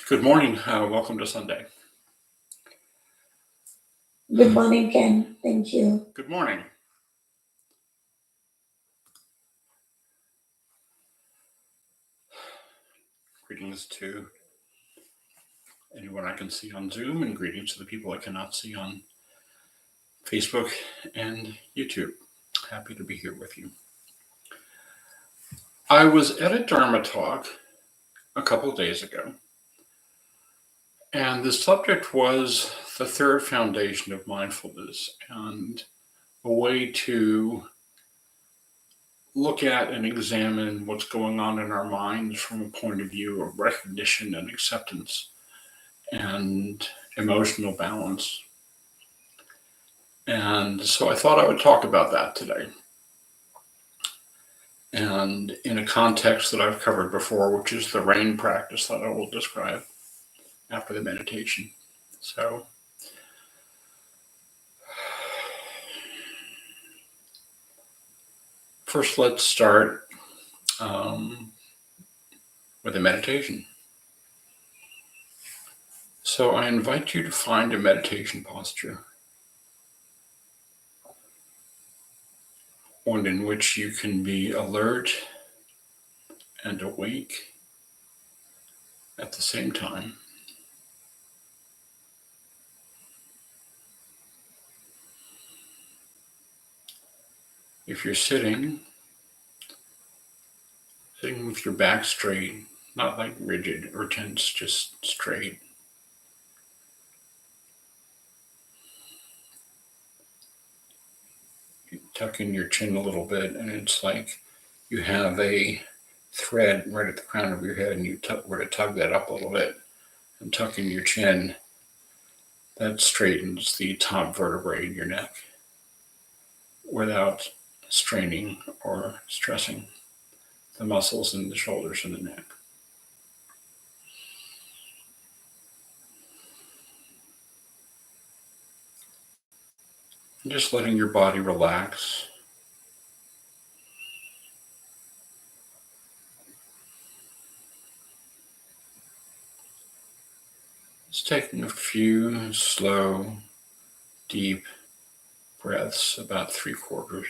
Good morning. Welcome to Sunday. Good morning, Ken. Thank you. Good morning. Greetings to anyone I can see on Zoom, and greetings to the people I cannot see on Facebook and YouTube. Happy to be here with you. I was at a Dharma talk a couple of days ago, and the subject was the third foundation of mindfulness and a way to look at and examine what's going on in our minds from a point of view of recognition and acceptance and emotional balance. And so I thought I would talk about that today. And in a context that I've covered before, which is the rain practice that I will describe after the meditation. So first, let's start with a meditation. So I invite you to find a meditation posture, one in which you can be alert and awake at the same time. If you're sitting with your back straight, not like rigid or tense, just straight. You tuck in your chin a little bit, and it's like you have a thread right at the crown of your head, and you were to tug that up a little bit and tuck in your chin. That straightens the top vertebrae in your neck without straining or stressing the muscles in the shoulders and the neck. And just letting your body relax. Just taking a few slow, deep breaths, about 3/4.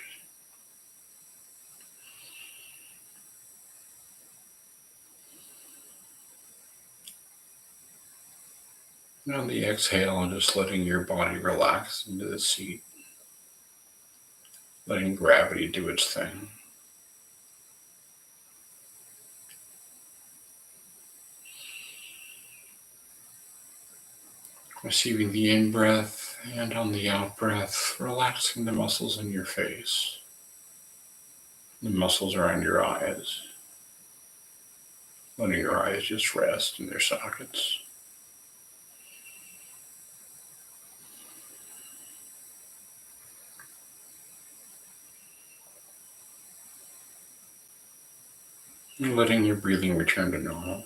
And on the exhale, just letting your body relax into the seat, letting gravity do its thing. Receiving the in-breath, and on the out-breath, relaxing the muscles in your face, the muscles around your eyes, letting your eyes just rest in their sockets. And letting your breathing return to normal.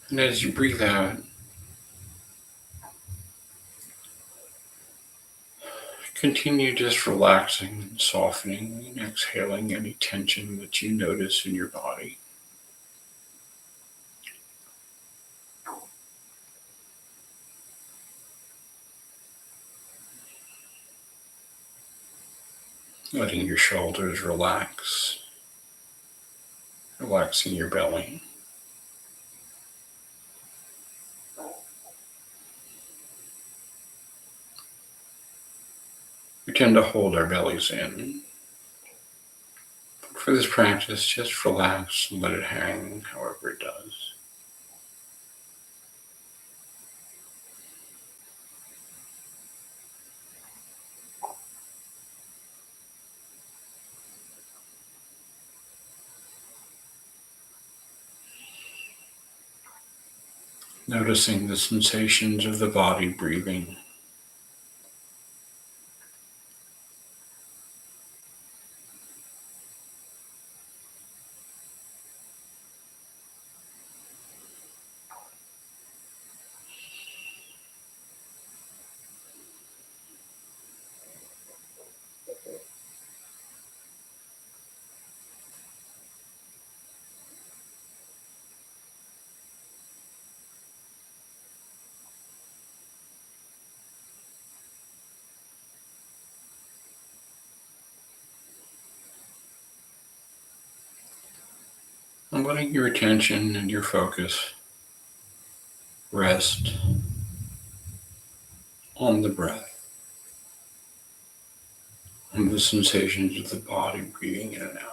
And as you breathe out, continue just relaxing and softening and exhaling any tension that you notice in your body. Letting your shoulders relax, relaxing your belly. We tend to hold our bellies in. For this practice, just relax and let it hang however it does. Noticing the sensations of the body breathing. And letting your attention and your focus rest on the breath, on the sensations of the body breathing in and out.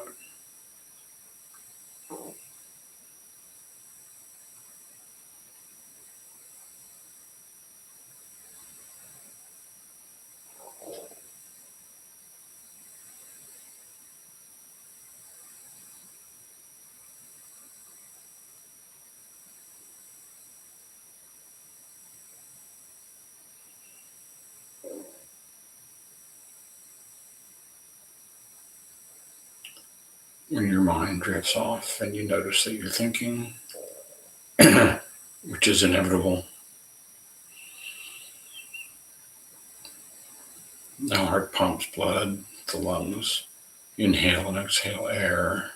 When your mind drifts off and you notice that you're thinking, which is inevitable, the heart pumps blood, the lungs inhale and exhale air,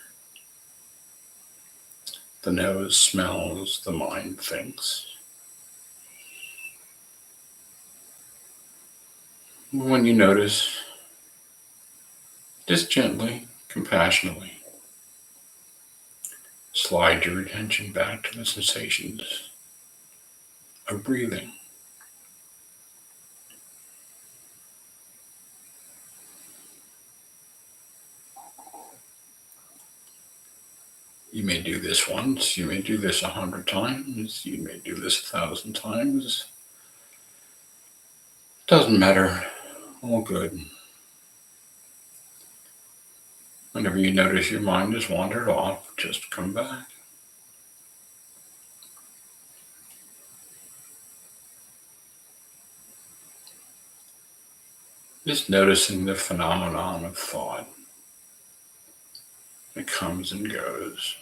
the nose smells, the mind thinks. When you notice, just gently, compassionately, slide your attention back to the sensations of breathing. You may do this once, you may do this 100 times, you may do this 1,000 times. Doesn't matter, all good. Whenever you notice your mind has wandered off, just come back. Just noticing the phenomenon of thought that comes and goes,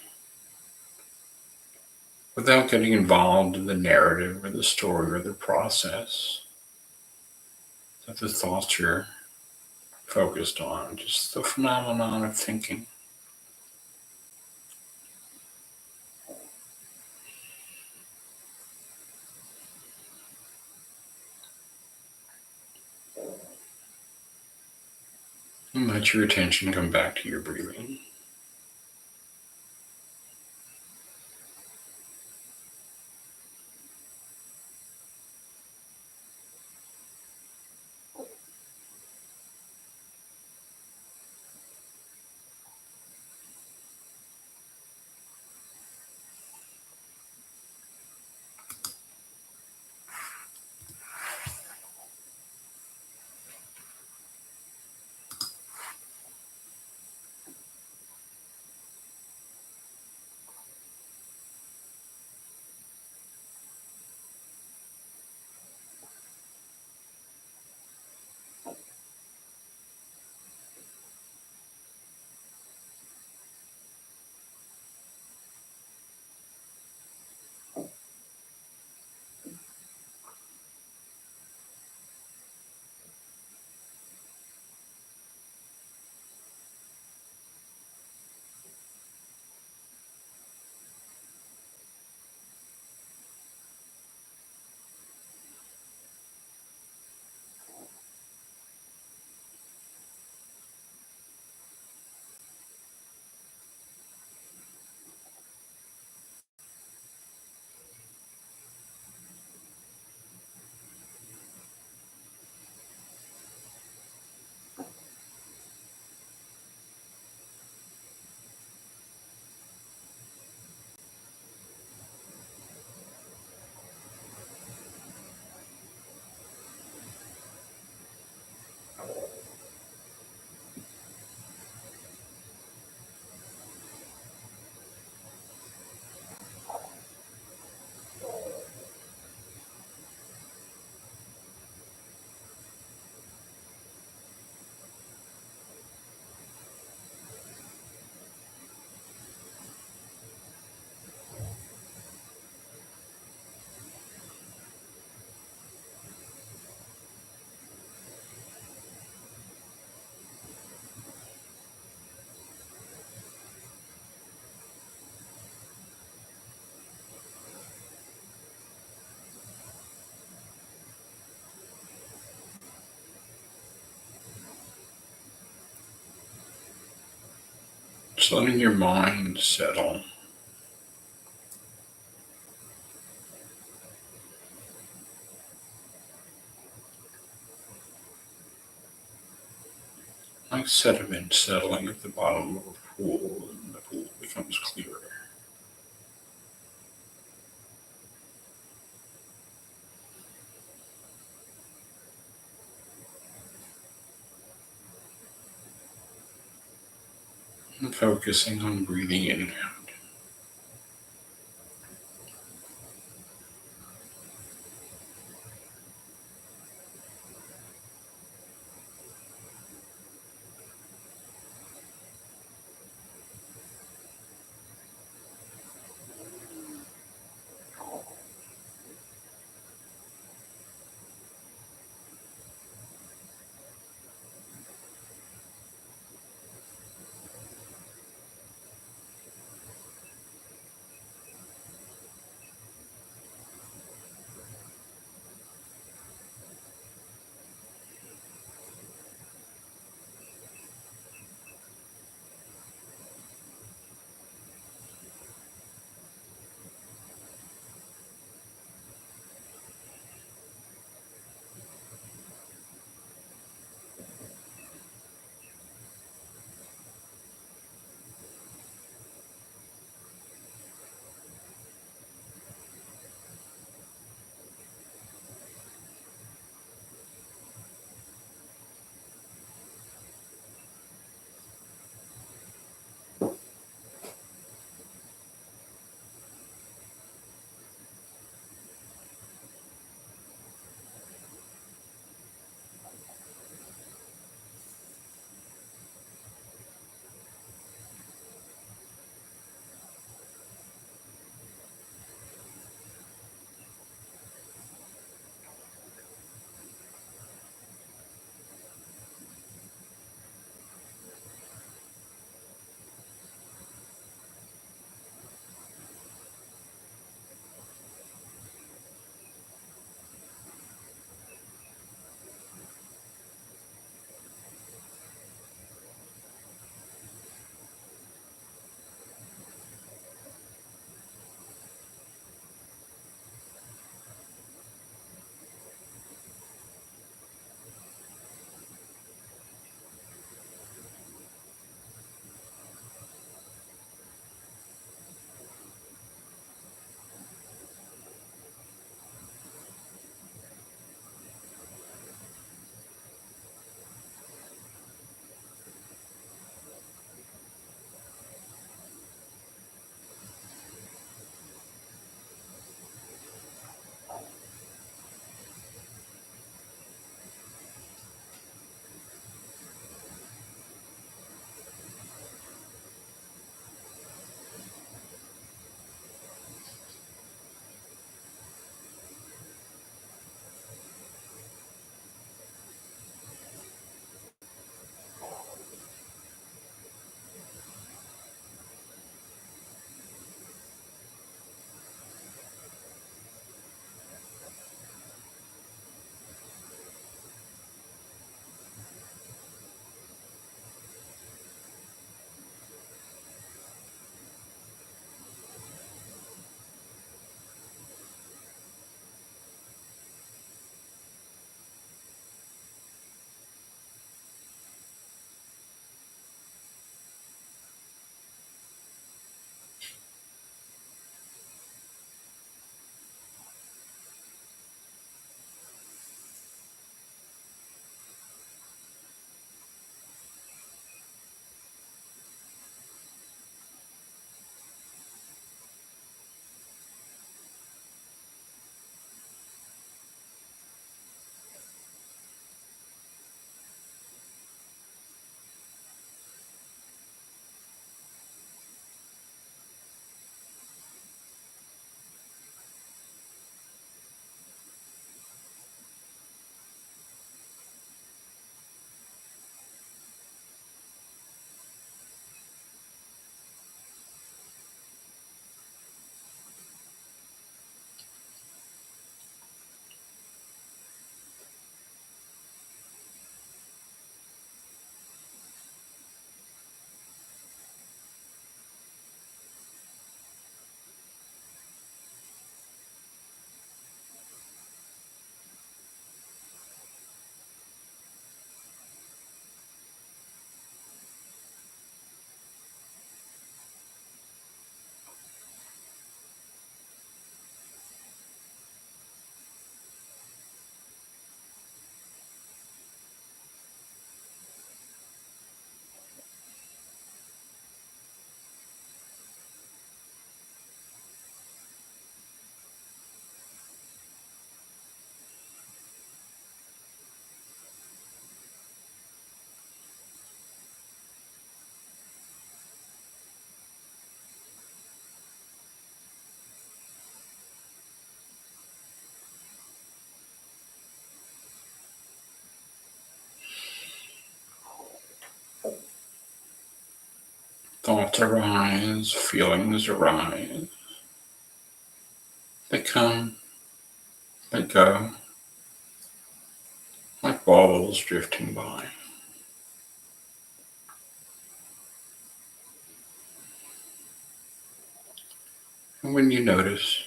without getting involved in the narrative or the story or the process that the thoughts are focused on, just the phenomenon of thinking. And let your attention come back to your breathing. Just letting your mind settle like sediment settling at the bottom of a pool, and the pool becomes clearer. And focusing on breathing in and out. Thoughts arise, feelings arise. They come, they go, like bubbles drifting by. And when you notice,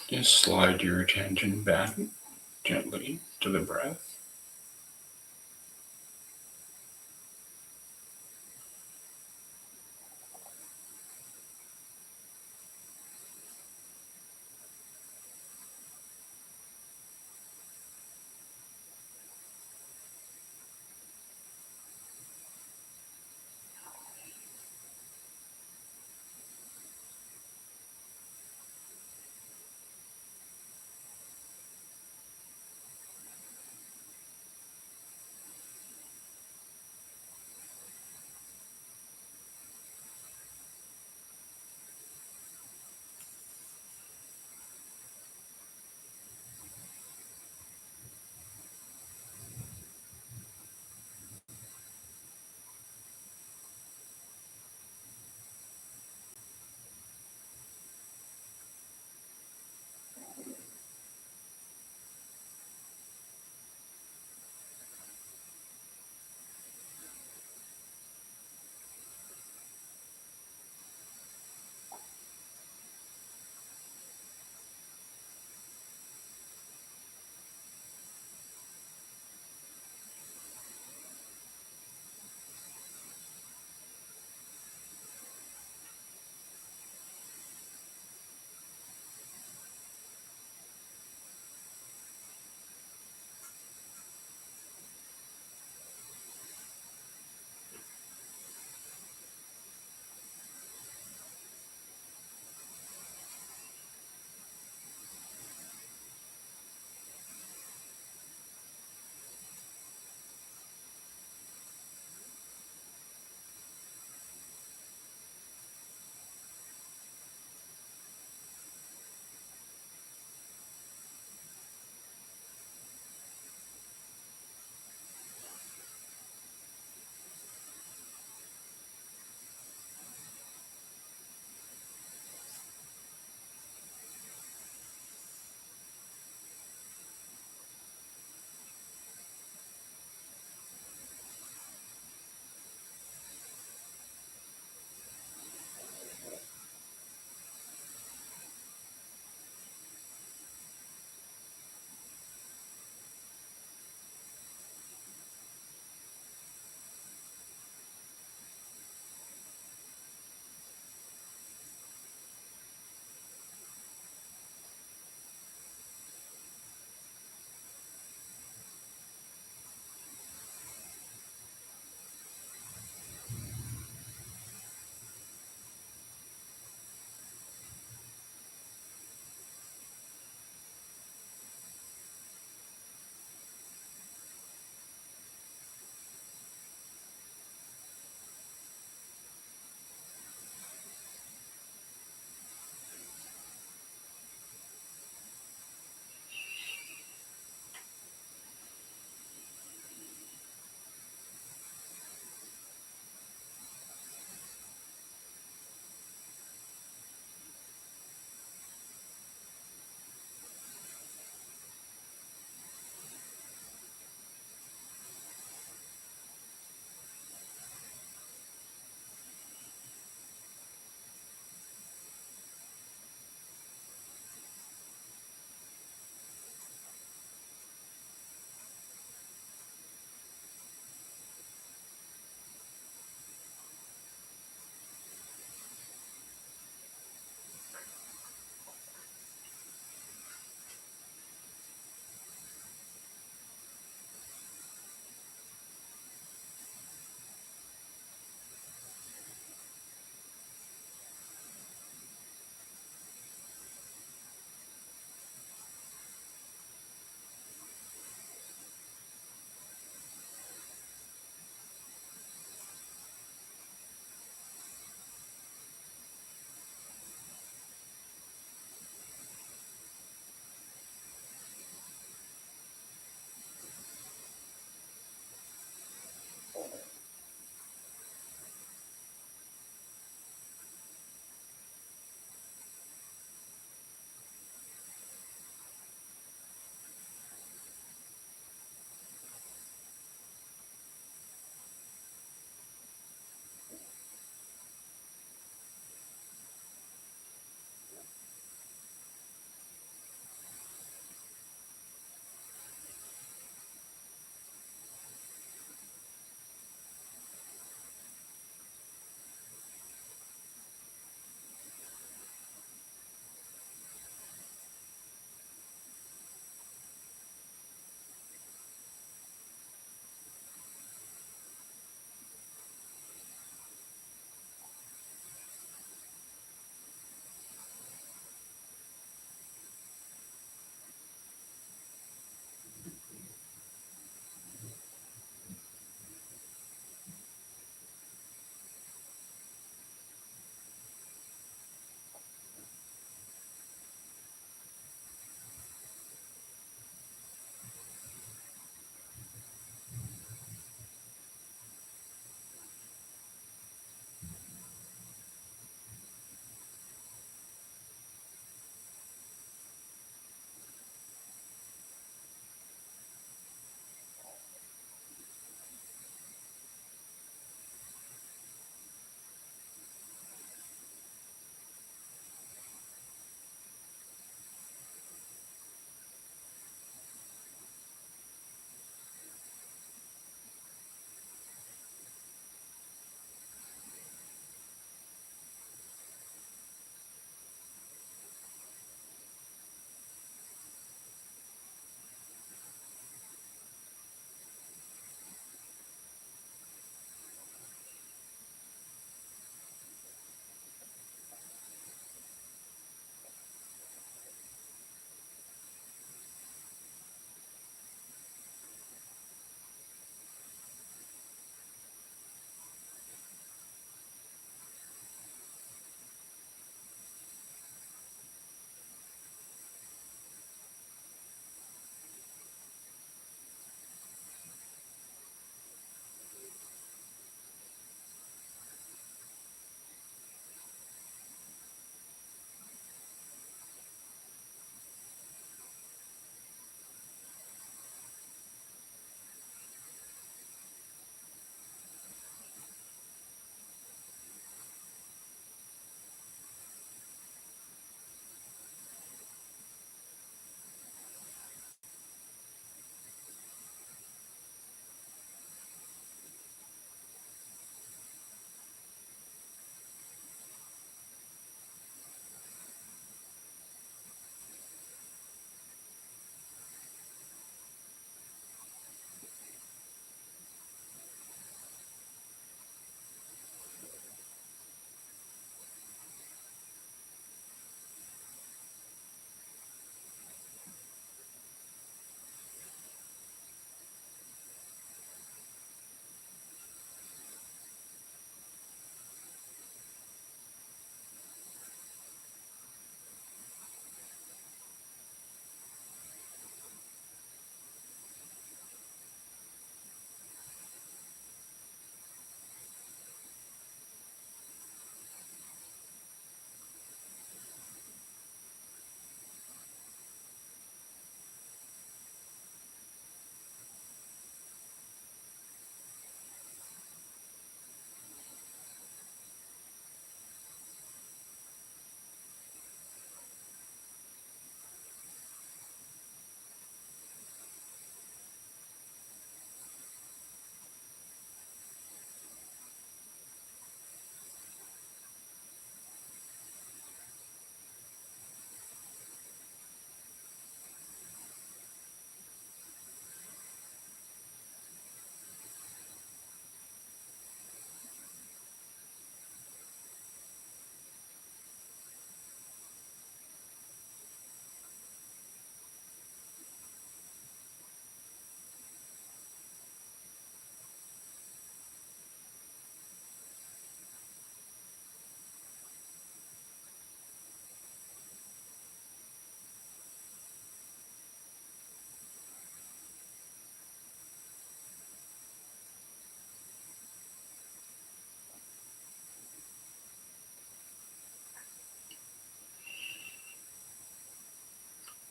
just slide your attention back gently to the breath.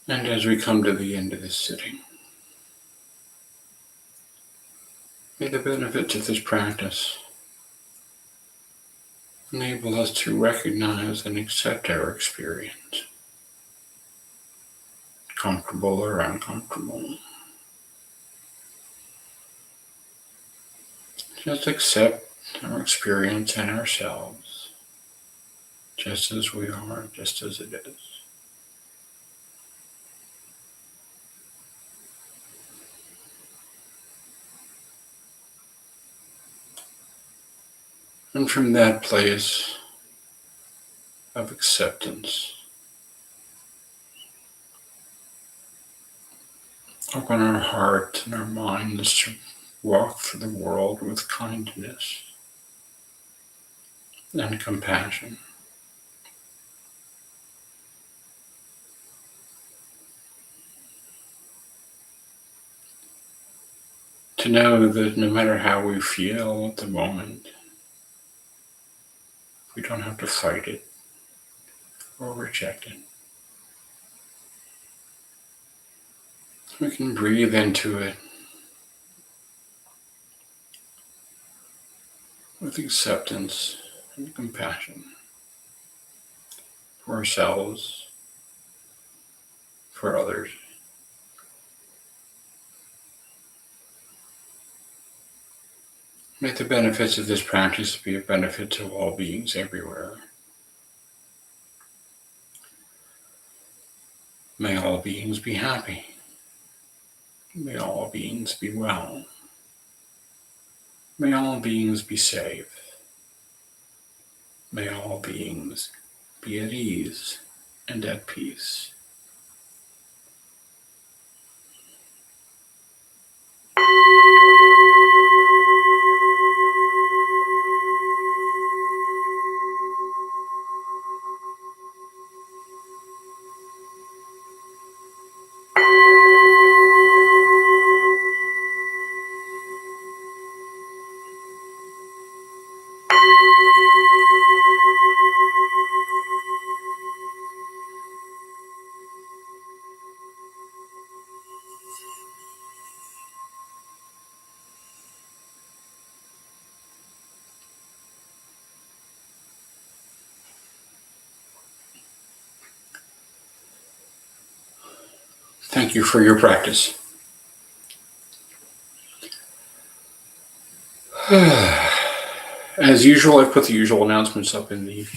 And as we come to the end of this sitting, may the benefits of this practice enable us to recognize and accept our experience, comfortable or uncomfortable. Just accept our experience and ourselves, just as we are, just as it is. And from that place of acceptance, open our heart and our minds to walk through the world with kindness and compassion. To know that no matter how we feel at the moment, we don't have to fight it or reject it. We can breathe into it with acceptance and compassion for ourselves, for others. May the benefits of this practice be a benefit to all beings everywhere. May all beings be happy. May all beings be well. May all beings be safe. May all beings be at ease and at peace. Thank you for your practice. As usual, I've put the usual announcements up in the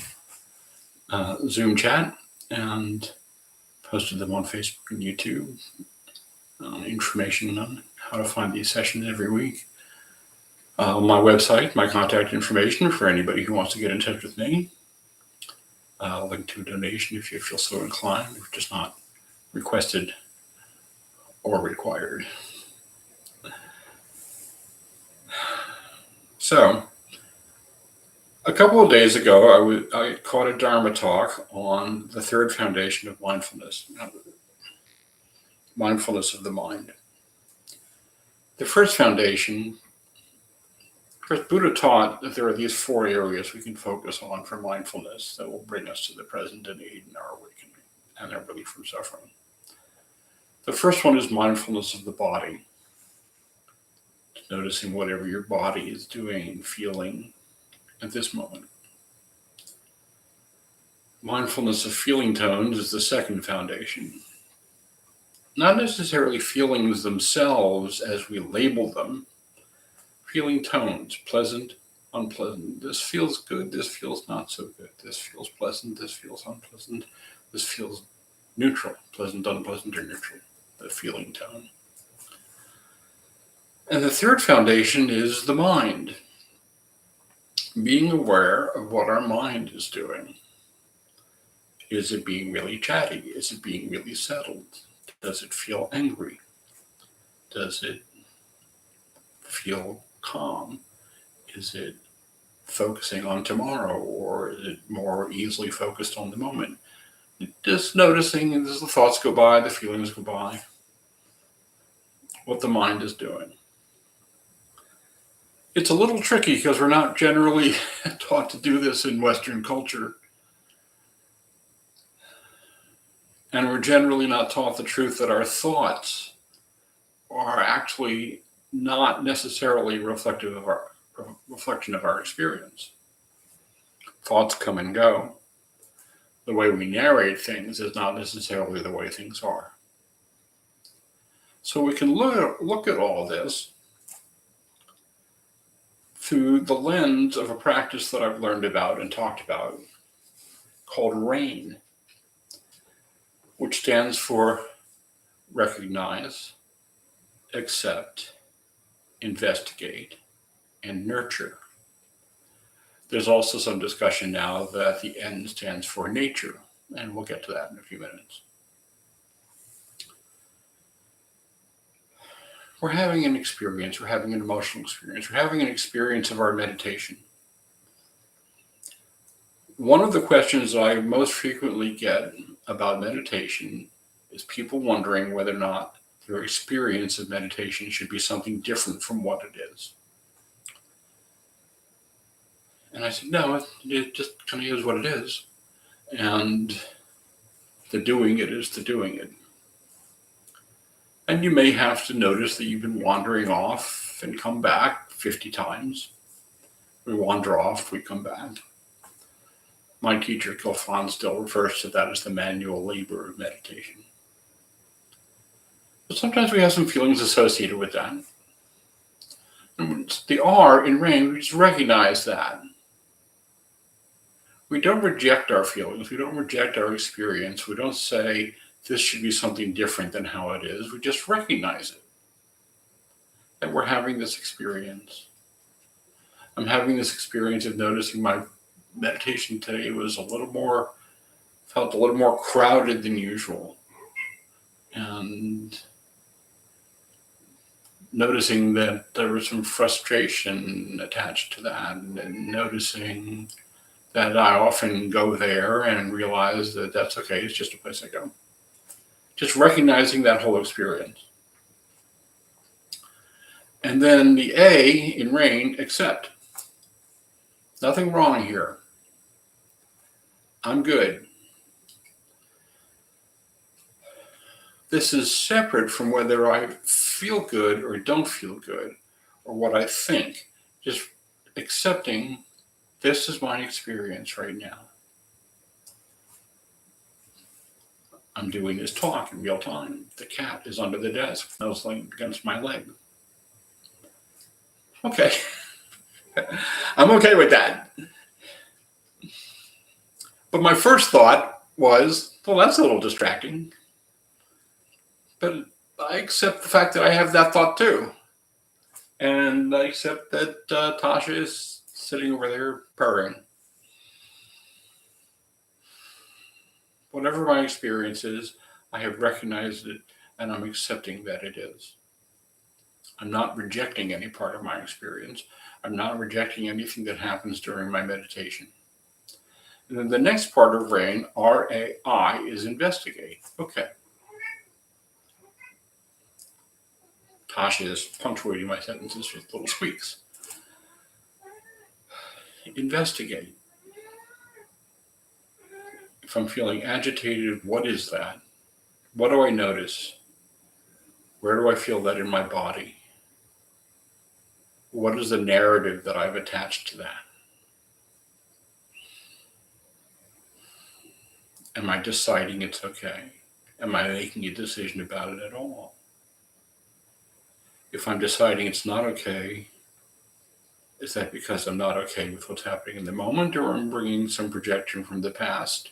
Zoom chat and posted them on Facebook and YouTube. Information on how to find these sessions every week. My website, my contact information for anybody who wants to get in touch with me. Link to a donation if you feel so inclined, if just not requested or required. So, a couple of days ago, I caught a Dharma talk on the third foundation of mindfulness, mindfulness of the mind. The first foundation, first Buddha taught that there are these four areas we can focus on for mindfulness that will bring us to the present and aid in our awakening and our relief from suffering. The first one is mindfulness of the body. Noticing whatever your body is doing and feeling at this moment. Mindfulness of feeling tones is the second foundation. Not necessarily feelings themselves as we label them. Feeling tones, pleasant, unpleasant. This feels good, this feels not so good. This feels pleasant, this feels unpleasant. This feels neutral, pleasant, unpleasant, or neutral. The feeling tone. And the third foundation is the mind. Being aware of what our mind is doing. Is it being really chatty? Is it being really settled? Does it feel angry? Does it feel calm? Is it focusing on tomorrow, or is it more easily focused on the moment? Just noticing as the thoughts go by, the feelings go by, what the mind is doing. It's a little tricky because we're not generally taught to do this in Western culture. And we're generally not taught the truth that our thoughts are actually not necessarily reflective of our reflection of our experience. Thoughts come and go. The way we narrate things is not necessarily the way things are. So we can look at all this through the lens of a practice that I've learned about and talked about called RAIN, which stands for recognize, accept, investigate, and nurture. There's also some discussion now that the N stands for nature, and we'll get to that in a few minutes. We're having an experience, we're having an emotional experience, we're having an experience of our meditation. One of the questions I most frequently get about meditation is people wondering whether or not their experience of meditation should be something different from what it is. And I said, no, it just kind of is what it is. And the doing it is the doing it. And you may have to notice that you've been wandering off and come back 50 times. We wander off, we come back. My teacher, Kilfan, still refers to that as the manual labor of meditation. But sometimes we have some feelings associated with that. And the R in RAIN, we just recognize that. We don't reject our feelings. We don't reject our experience. We don't say this should be something different than how it is. We just recognize it. That we're having this experience. I'm having this experience of noticing my meditation today was felt a little more crowded than usual. And noticing that there was some frustration attached to that, and noticing that I often go there and realize that that's okay, it's just a place I go. Just recognizing that whole experience. And then the A in RAIN, accept. Nothing wrong here. I'm good. This is separate from whether I feel good or don't feel good, or what I think. Just accepting this is my experience right now. I'm doing this talk in real time. The cat is under the desk, nuzzling against my leg. Okay. I'm okay with that. But my first thought was, well, that's a little distracting. But I accept the fact that I have that thought too. And I accept that Tasha is sitting over there purring. Whatever my experience is, I have recognized it and I'm accepting that it is. I'm not rejecting any part of my experience. I'm not rejecting anything that happens during my meditation. And then the next part of RAIN, R-A-I, is investigate. Okay. Tasha is punctuating my sentences with little squeaks. Investigate. If I'm feeling agitated, what is that? What do I notice? Where do I feel that in my body? What is the narrative that I've attached to that? Am I deciding it's okay? Am I making a decision about it at all? If I'm deciding it's not okay, is that because I'm not okay with what's happening in the moment, or I'm bringing some projection from the past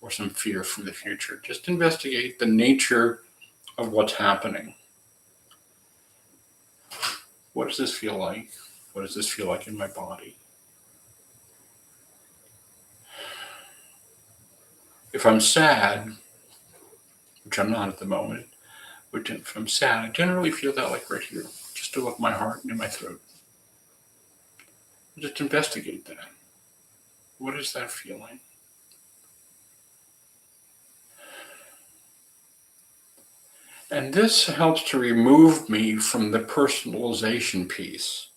or some fear from the future? Just investigate the nature of what's happening. What does this feel like? What does this feel like in my body? If I'm sad, which I'm not at the moment, but if I'm sad, I generally feel that like right here, just above my heart and in my throat. Just investigate that. What is that feeling? And this helps to remove me from the personalization piece,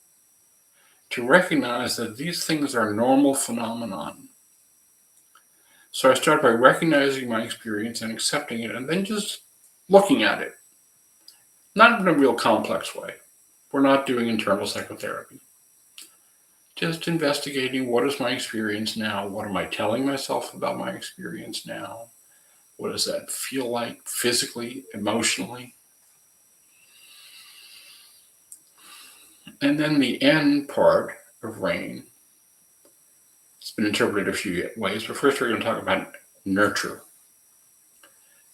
to recognize that these things are normal phenomenon. So I started by recognizing my experience and accepting it, and then just looking at it, not in a real complex way. We're not doing internal psychotherapy. Just investigating, what is my experience now? What am I telling myself about my experience now? What does that feel like physically, emotionally? And then the end part of RAIN, it's been interpreted a few ways, but first we're going to talk about nurture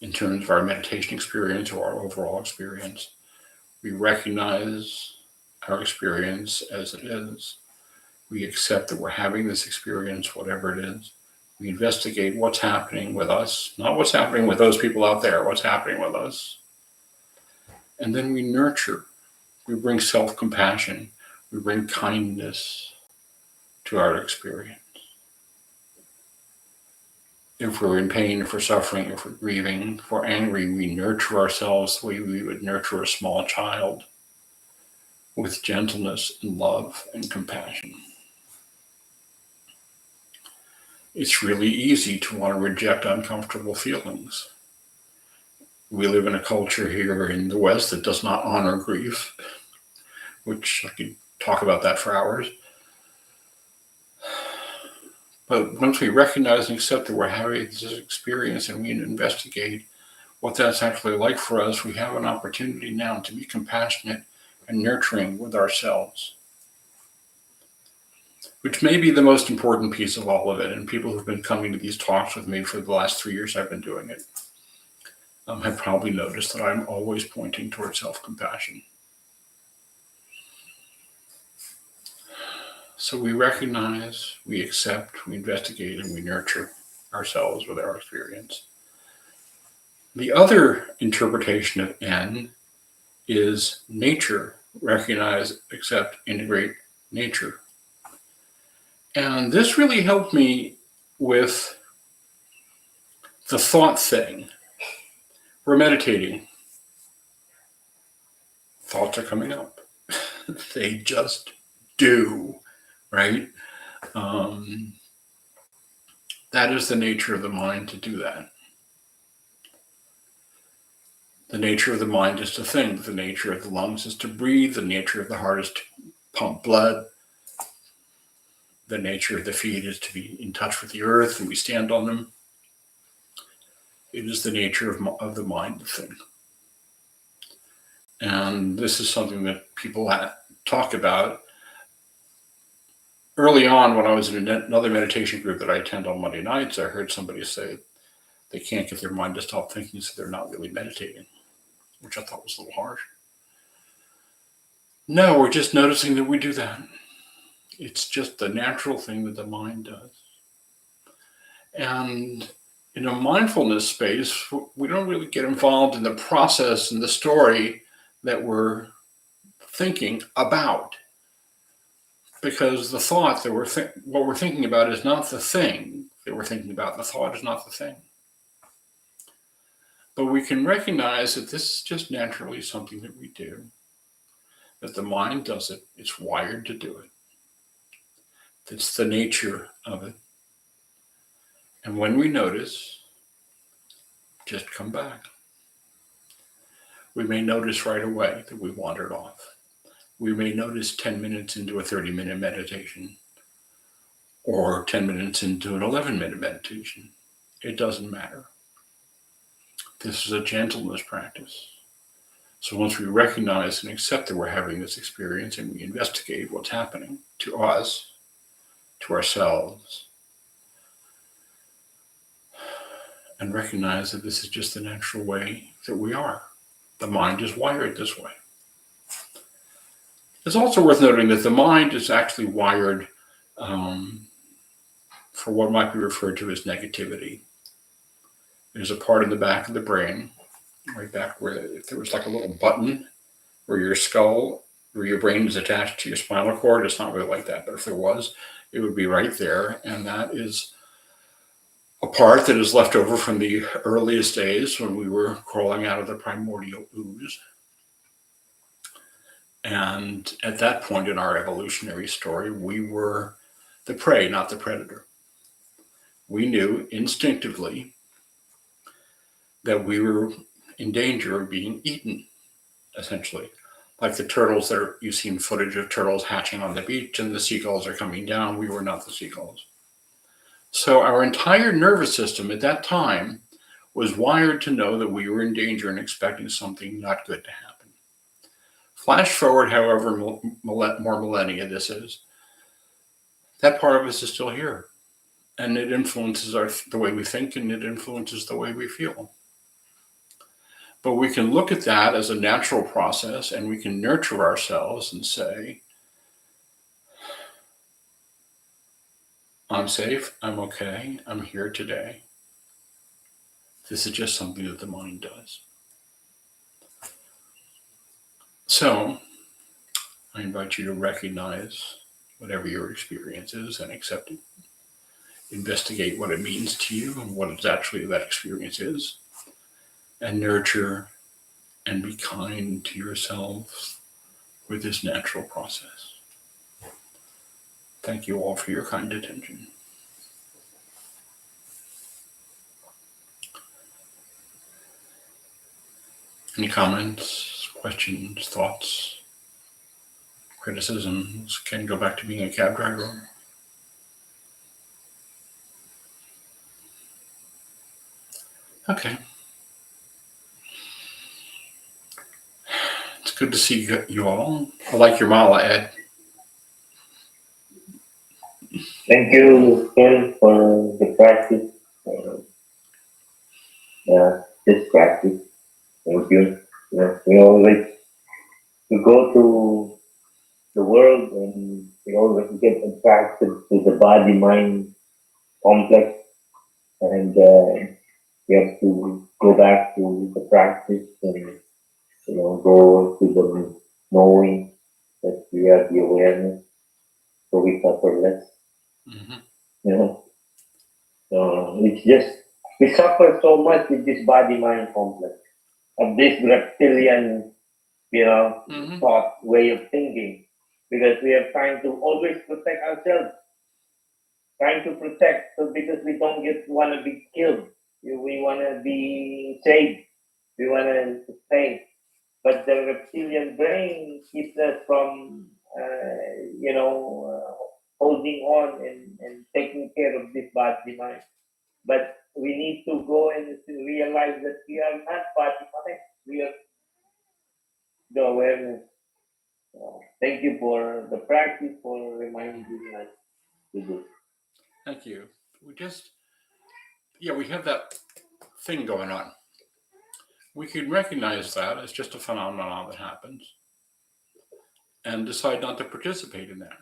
in terms of our meditation experience or our overall experience. We recognize our experience as it is. We accept that we're having this experience, whatever it is. We investigate what's happening with us, not what's happening with those people out there, what's happening with us. And then we nurture. We bring self-compassion. We bring kindness to our experience. If we're in pain, if we're suffering, if we're grieving, if we're angry, we nurture ourselves the way we would nurture a small child, with gentleness and love and compassion. It's really easy to want to reject uncomfortable feelings. We live in a culture here in the West that does not honor grief, which I could talk about that for hours. But once we recognize and accept that we're having this experience and we investigate what that's actually like for us, we have an opportunity now to be compassionate and nurturing with ourselves, which may be the most important piece of all of it. And people who've been coming to these talks with me for the last 3 years I've been doing it have probably noticed that I'm always pointing towards self-compassion. So we recognize, we accept, we investigate, and we nurture ourselves with our experience. The other interpretation of N is nature. Recognize, accept, integrate nature. And this really helped me with the thought thing. We're meditating. Thoughts are coming up. They just do, right? That is the nature of the mind to do that. The nature of the mind is to think. The nature of the lungs is to breathe. The nature of the heart is to pump blood. The nature of the feet is to be in touch with the earth, and we stand on them. It is the nature of the mind to think. And this is something that people talk about. Early on, when I was in another meditation group that I attend on Monday nights, I heard somebody say they can't get their mind to stop thinking, so they're not really meditating, which I thought was a little harsh. No, we're just noticing that we do that. It's just the natural thing that the mind does. And in a mindfulness space, we don't really get involved in the process and the story that we're thinking about. Because the thought that what we're thinking about is not the thing that we're thinking about. The thought is not the thing. But we can recognize that this is just naturally something that we do. That the mind does it. It's wired to do it. It's the nature of it. And when we notice, just come back. We may notice right away that we wandered off. We may notice 10 minutes into a 30-minute meditation or 10 minutes into an 11-minute meditation. It doesn't matter. This is a gentleness practice. So once we recognize and accept that we're having this experience and we investigate what's happening to us, to ourselves, and recognize that this is just the natural way that we are. The mind is wired this way. It's also worth noting that the mind is actually wired for what might be referred to as negativity. There's a part in the back of the brain, right back where if there was like a little button where your skull, where your brain is attached to your spinal cord. It's not really like that, but if there was, it would be right there. And that is a part that is left over from the earliest days when we were crawling out of the primordial ooze. And at that point in our evolutionary story, we were the prey, not the predator. we knew instinctively that we were in danger of being eaten, essentially. Like the turtles you've seen footage of turtles hatching on the beach and the seagulls are coming down. We were not the seagulls. So our entire nervous system at that time was wired to know that we were in danger and expecting something not good to happen. Flash forward, however more millennia this is, that part of us is still here. And it influences the way we think, and it influences the way we feel. But we can look at that as a natural process, and we can nurture ourselves and say, I'm safe, I'm okay, I'm here today. This is just something that the mind does. So I invite you to recognize whatever your experience is and accept it. Investigate what it means to you and what exactly that experience is, and nurture and be kind to yourselves with this natural process. Thank you all for your kind attention. Any comments, questions, thoughts, criticisms? Can you go back to being a cab driver? Okay. It's good to see you all. I like your mala, Ed. Thank you, Phil, for the practice. This practice. Thank you. Like you go to the world and you always get attracted to the body-mind complex, and you have to go back to the practice and go to the knowing that we have the awareness, so we suffer less. Mm-hmm. You know, it's just we suffer so much with this body-mind complex of this reptilian, Mm-hmm. thought way of thinking, because we are trying to always protect ourselves, trying to protect, so because we don't want to be killed, we want to be saved, we want to stay, but the reptilian brain keeps us from, holding on and taking care of this body-mind. But we need to go and realize that we are not body-mind. We are the awareness. Thank you for the practice, for reminding us to do. Thank you. We have that thing going on. We can recognize that as just a phenomenon that happens and decide not to participate in that.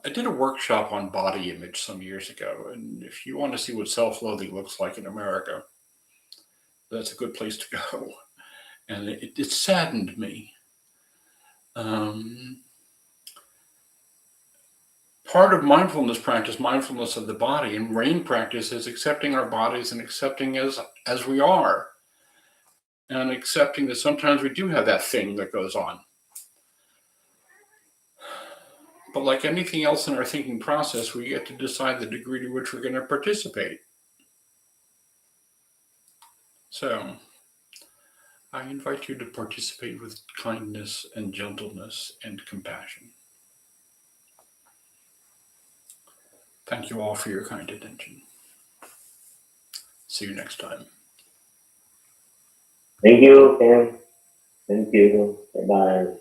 I did a workshop on body image some years ago, and if you want to see what self-loathing looks like in America, that's a good place to go. And it saddened me. Part of mindfulness practice, mindfulness of the body, and rain practice is accepting our bodies and accepting as we are, and accepting that sometimes we do have that thing that goes on. But like anything else in our thinking process, we get to decide the degree to which we're going to participate. So I invite you to participate with kindness and gentleness and compassion. Thank you all for your kind attention. See you next time. Thank you, Ken. Thank you. Bye-bye.